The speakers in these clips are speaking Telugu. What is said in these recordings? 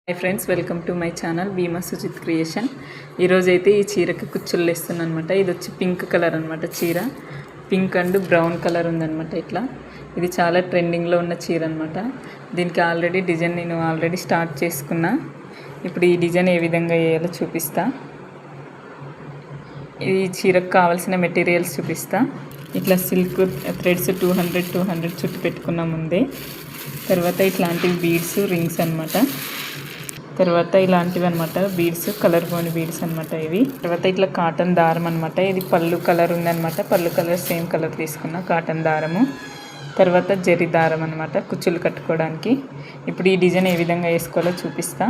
Hi friends, welcome to my channel Bheema Sujith creation. ఈరోజు అయితే ఈ చీరకి కుచ్చులు వేస్తున్నాను అనమాట. ఇది వచ్చి పింక్ కలర్ అనమాట. చీర పింక్ అండ్ బ్రౌన్ కలర్ ఉందన్నమాట. ఇట్లా ఇది చాలా ట్రెండింగ్లో ఉన్న చీర అనమాట. దీనికి ఆల్రెడీ డిజైన్ నేను స్టార్ట్ చేసుకున్నా. ఇప్పుడు ఈ డిజైన్ ఏ విధంగా వేయాలో చూపిస్తా. ఈ చీరకు కావాల్సిన మెటీరియల్స్ చూపిస్తా. ఇట్లా సిల్క్ థ్రెడ్స్ 200 చుట్టు పెట్టుకున్న ముందే. తర్వాత ఇట్లాంటివి బీడ్స్ రింగ్స్ అనమాట. తర్వాత ఇలాంటివి అనమాట బీడ్స్, కలర్ పోని బీడ్స్ అనమాట ఇవి. తర్వాత ఇట్లా కాటన్ దారం అనమాట. ఇది పళ్ళు కలర్ ఉందనమాట. పళ్ళు కలర్ సేమ్ కలర్ తీసుకున్న కాటన్ దారము. తర్వాత జరి దారం అనమాట కుచ్చులు కట్టుకోవడానికి. ఇప్పుడు ఈ డిజైన్ ఏ విధంగా వేసుకోవాలో చూపిస్తా.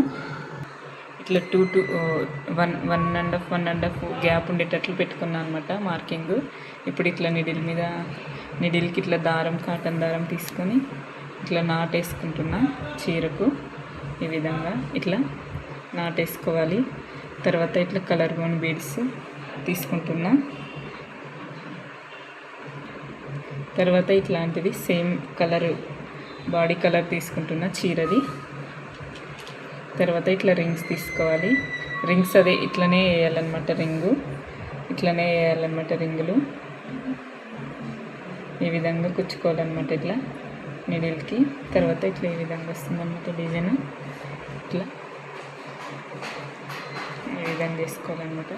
ఇట్లా 1.5 గ్యాప్ ఉండేటట్లు పెట్టుకున్నాను అనమాట మార్కింగ్. ఇప్పుడు ఇట్లా నిడిల్కి ఇట్లా దారం, కాటన్ దారం తీసుకొని ఇట్లా నాటేసుకుంటున్నా చీరకు. ఈ విధంగా ఇట్లా నాటేసుకోవాలి. తర్వాత ఇట్లా కలర్ బోన్ బీడ్స్ తీసుకుంటున్నా. తర్వాత ఇట్లాంటిది సేమ్ కలర్ బాడీ కలర్ తీసుకుంటున్నా చీరది. తర్వాత ఇట్లా రింగ్స్ తీసుకోవాలి. రింగ్స్ అదే ఇట్లనే వేయాలన్నమాట. ఇట్లనే వేయాలన్నమాట రింగులు. ఈ విధంగా కుచ్చుకోవాలన్నమాట ఇట్లా నిడిల్కి. తర్వాత ఇట్లా ఈ విధంగా వస్తుందన్నమాట డిజైన్. ఇట్లా ఈ విధంగా వేసుకోవాలన్నమాట.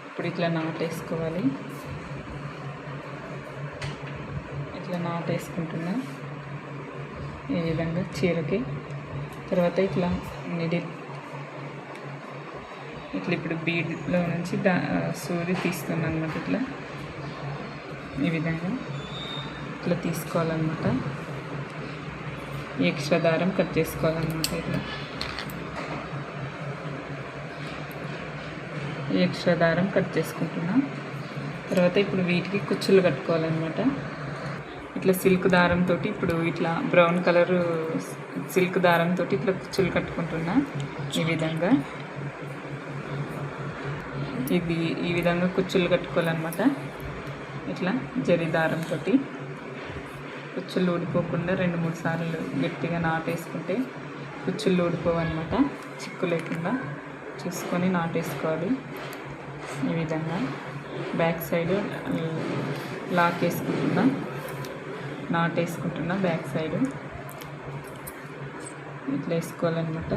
ఇప్పుడు ఇట్లా నాటేసుకోవాలి. ఇట్లా నాటేసుకుంటున్నా ఈ విధంగా చీరకి. తర్వాత ఇట్లా ఇట్లా ఇప్పుడు బీడ్లో నుంచి సూది తీస్తున్నాను అన్నమాట. ఇట్లా ఈ విధంగా ఇట్లా తీసుకోవాలన్నమాట. ఎక్స్ట్రా దారం కట్ చేసుకోవాలన్నమాట. ఇట్లా ఎక్స్ట్రా దారం కట్ చేసుకుంటున్నా. తర్వాత ఇప్పుడు వీటికి కుచ్చులు కట్టుకోవాలన్నమాట. ఇట్లా సిల్క్ దారంతో ఇప్పుడు ఇట్లా బ్రౌన్ కలర్ సిల్క్ దారంతో ఇట్లా కుచ్చులు కట్టుకుంటున్నా. ఈ విధంగా ఈ విధంగా కుచ్చులు కట్టుకోవాలన్నమాట. ఇట్లా జరి దారంతో కుచ్చులు ఊడిపోకుండా 2-3 సార్లు గట్టిగా నాటేసుకుంటే కుచ్చులు ఊడిపోవన్నమాట. చిక్కు లేకుండా చూసుకొని నాటేసుకోవాలి. ఈ విధంగా బ్యాక్ సైడ్ లాక్ వేసుకుంటున్నా, నాటేసుకుంటున్నా. బ్యాక్ సైడ్ ఇట్లా వేసుకోవాలన్నమాట.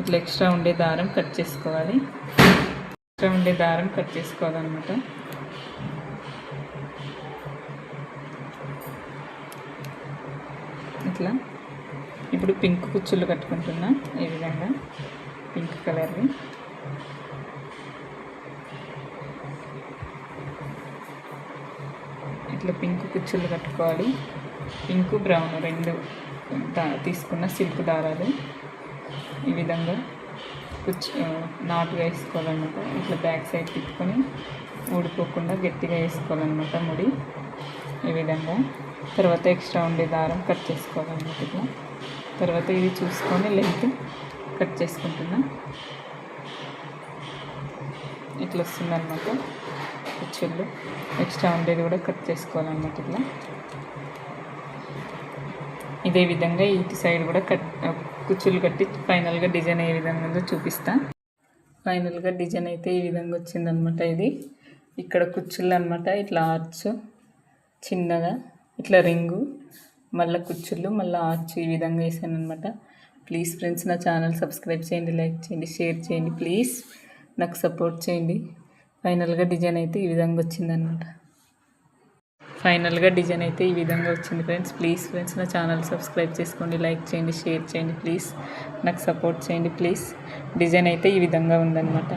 ఇట్లా ఎక్స్ట్రా ఉండే దారం కట్ చేసుకోవాలన్నమాట. ఇట్లా ఇప్పుడు పింక్ కుచ్చులు కట్టుకుంటున్నా. ఈ విధంగా పింక్ కలర్వి. ఇట్లా పింక్ కుచ్చులు కట్టుకోవాలి. పింక్ బ్రౌన్ 2 తీసుకున్న సిల్క్ దారాలు ఈ విధంగా నాటుగా వేసుకోవాలన్నమాట. ఇట్లా బ్యాక్ సైడ్ తిప్పుకొని ఊడిపోకుండా గట్టిగా వేసుకోవాలన్నమాట ముడి. ఈ విధంగా తర్వాత ఎక్స్ట్రా ఉండే దారం కట్ చేసుకోవాలన్నమాట. ఇట్లా తర్వాత ఇది చూసుకొని లెంత్ కట్ చేసుకుంటున్నా. ఇట్లా వస్తుందన్నమాట కుచ్చుళ్ళు. ఎక్స్ట్రా ఉండేది కూడా కట్ చేసుకోవాలన్నమాట. ఇట్లా ఇదే విధంగా ఇటు సైడ్ కూడా కుచ్చులు కట్టి ఫైనల్గా డిజైన్ ఏ విధంగా ఉందో చూపిస్తా. ఫైనల్గా డిజైన్ అయితే ఈ విధంగా వచ్చిందనమాట. ఇది ఇక్కడ కుచ్చుళ్ళు అనమాట. ఇట్లా ఆర్చ్ చిన్నగా, ఇట్లా రింగు, మళ్ళీ కుచ్చుళ్ళు, మళ్ళీ ఆర్చ్ ఈ విధంగా వేసాను అనమాట. ప్లీజ్ ఫ్రెండ్స్, నా ఛానల్ సబ్స్క్రైబ్ చేయండి, లైక్ చేయండి, షేర్ చేయండి. ప్లీజ్ నాకు సపోర్ట్ చేయండి. ఫైనల్గా డిజైన్ అయితే ఈ విధంగా వచ్చిందనమాట. ఫ్రెండ్స్. ప్లీజ్ ఫ్రెండ్స్, నా ఛానల్ సబ్స్క్రైబ్ చేసుకోండి, లైక్ చేయండి, షేర్ చేయండి. ప్లీజ్ నాకు సపోర్ట్ చేయండి. ప్లీజ్ డిజైన్ అయితే ఈ విధంగా ఉందన్నమాట.